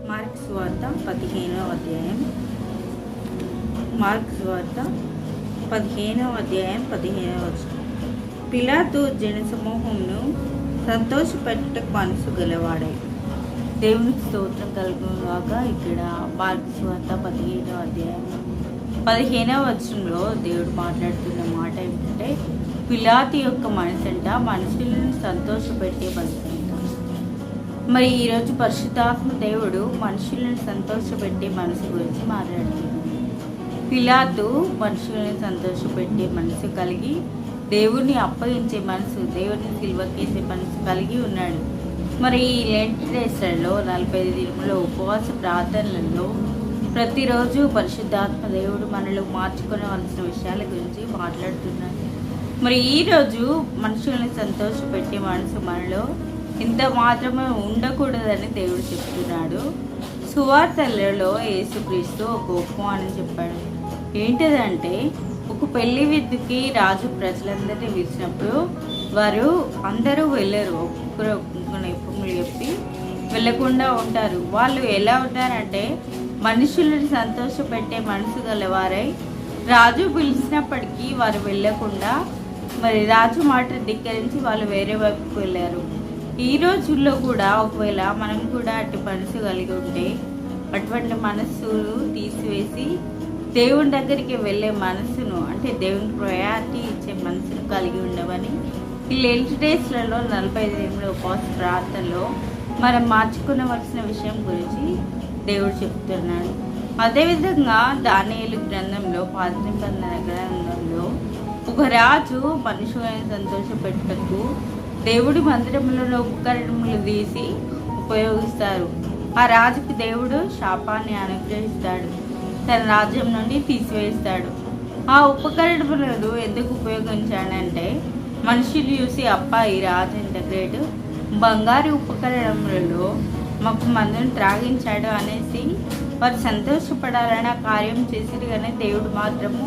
Mark సువార్త 15వ అధ్యాయం. మార్కు సువార్త 15వ అధ్యాయం 15వ వచనం. పిలాతు జనసమూహంను సంతోషపెట్టుటకు మనసు గలవాడే. దేవునికి స్తోత్రం కలుగుగాక. ఇక్కడ మార్కు సువార్త 15వ అధ్యాయం 15వ వచనంలో దేవుడు మాట్లాడుతున్న మాట ఏమిటంటే, పిలాతు యొక్క మనసు అంట మనుషులను సంతోషపెట్టే మనసు అంట. మరి ఈరోజు పరిశుద్ధాత్మ దేవుడు మనుషులను సంతోషపెట్టే మనసు గురించి మాట్లాడుతున్నాడు. పిలాతు మనుషులను సంతోషపెట్టే మనసు కలిగి దేవుడిని అప్పగించే మనసు, దేవుడిని సిలువకేసే మనసు కలిగి ఉన్నాడు. మరి ఈ లెంట్ డేస్లలో 45 దినముల ఉపవాస ప్రార్థనలలో ప్రతిరోజు పరిశుద్ధాత్మ దేవుడు మనలో మార్చుకోవలసిన విషయాల గురించి మాట్లాడుతున్నాడు. మరి ఈరోజు మనుషుల్ని సంతోషపెట్టే మనసు మనలో ఇంత మాత్రమే ఉండకూడదని దేవుడు చెప్తున్నాడు. సువార్తలలో యేసుక్రీస్తు ఒక ఉపమానం చెప్పాడు. ఏంటిదంటే, ఒక పెళ్లి విందుకి రాజు ప్రజలందరినీ పిలిచినప్పుడు వారు అందరూ వెళ్ళరు. ఒక్కొక్కరు నెపములు చెప్పి వెళ్ళకుండా ఉంటారు. వాళ్ళు ఎలా ఉంటారంటే, మనుషులను సంతోషపెట్టే మనసు గలవారై రాజు పిలిచినప్పటికీ వారు వెళ్ళకుండా, మరి రాజు మాట ధిక్కరించి వాళ్ళు వేరే వైపుకు వెళ్ళారు. ఈ రోజుల్లో కూడా ఒకవేళ మనం కూడా అటు మనసు కలిగి ఉంటే, అటువంటి మనస్సును తీసివేసి దేవుని దగ్గరికి వెళ్ళే మనసును, అంటే దేవుని ప్రయారిటీ ఇచ్చే మనసును కలిగి ఉండవని ఈ లెంట్ డేస్లలో 45 దినముల ఉపవాస ప్రార్థనలో మనం మార్చుకునవలసిన విషయం గురించి దేవుడు చెప్తున్నాడు. అదేవిధంగా దానియేలు గ్రంథంలో 10 నిబంధన గ్రంథంలో ఒక రాజు మనుషులను సంతోషపెట్టుటకు దేవుడి మందిరంలో ఉపకరణములు తీసి ఉపయోగిస్తారు. ఆ రాజుకు దేవుడు శాపాన్ని అనుగ్రహిస్తాడు, తన రాజ్యం నుండి తీసివేస్తాడు. ఆ ఉపకరణములను ఎందుకు ఉపయోగించాడంటే, మనుషులు చూసి అప్ప ఈ రాజు ఎంత గ్రేట్, బంగారు ఉపకరణములలో మాకు మందును త్రాగించాడు అనేసి వారు సంతోషపడాలని ఆ కార్యం చేసిరు. కానీ దేవుడు మాత్రము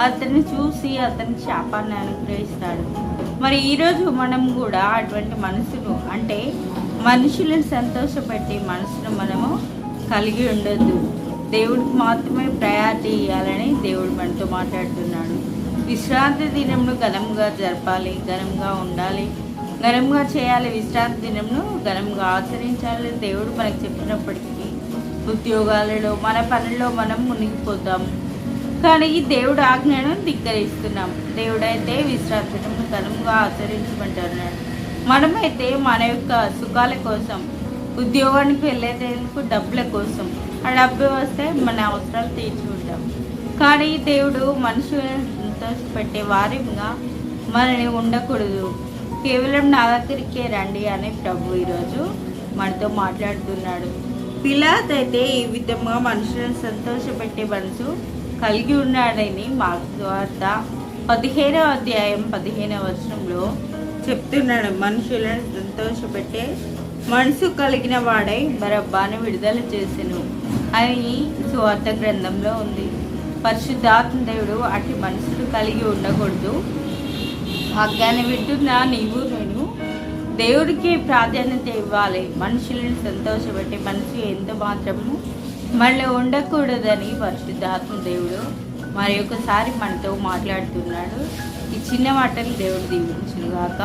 అతన్ని చూసి అతనికి శాపాన్ని అనుగ్రహిస్తాడు. మరి ఈరోజు మనం కూడా అటువంటి మనసును, అంటే మనుషులను సంతోషపెట్టే మనసును మనము కలిగి ఉండొద్దు. దేవుడికి మాత్రమే ప్రయారిటీ ఇవ్వాలని దేవుడు మనతో మాట్లాడుతున్నాడు. విశ్రాంతి దినంను ఘనంగా జరపాలి, ఘనంగా ఉండాలి, ఘనంగా చేయాలి. విశ్రాంతి దినంను ఘనంగా ఆచరించాలి దేవుడు మనకు చెప్పినప్పటికీ ఉద్యోగాలలో మన పనుల్లో మనం మునిగిపోతాం. కానీ దేవుడు ఆజ్ఞను ధిక్కరిస్తున్నాం. దేవుడైతే విశ్రాంతి దినమును ఘనంగా ఆచరించమంటున్నాడు. మనమైతే మన యొక్క సుఖాల కోసం, ఉద్యోగానికి వెళ్ళేందుకు డబ్బుల కోసం, ఆ డబ్బు వస్తే మన అవసరాలు తీర్చుకుంటాం. కానీ దేవుడు మనుషులను సంతోషపెట్టే వారిగా మనని ఉండకూడదు. కేవలం నా దగ్గరికే రండి అని ప్రభు ఈరోజు మనతో మాట్లాడుతున్నాడు. పిలాతు అయితే ఈ విధంగా మనుషులను సంతోషపెట్టే మనసు కలిగి ఉన్నాడని మార్కు సువార్త 15వ అధ్యాయం 15వ వచనంలో చెప్తున్నాడు. మనుషులను సంతోషపెట్టే మనసు కలిగిన వాడై బరబ్బాను విడుదల చేసెను అని సువార్త గ్రంథంలో ఉంది. పరిశుద్ధాత్మ దేవుడు అటు మనసును కలిగి ఉండకూడదు. వాగ్దాన్ని వింటున్నా నీవు నేను దేవుడికి ప్రాధాన్యత ఇవ్వాలి. మనుషులను సంతోషపెట్టే మనసు ఎంత మాత్రము మళ్ళీ ఉండకూడదని పరిశుద్ధాత్మ దేవుడు మరి ఒకసారి మనతో మాట్లాడుతున్నాడు. ఈ చిన్న మాటలు దేవుడు దీవించును గాక.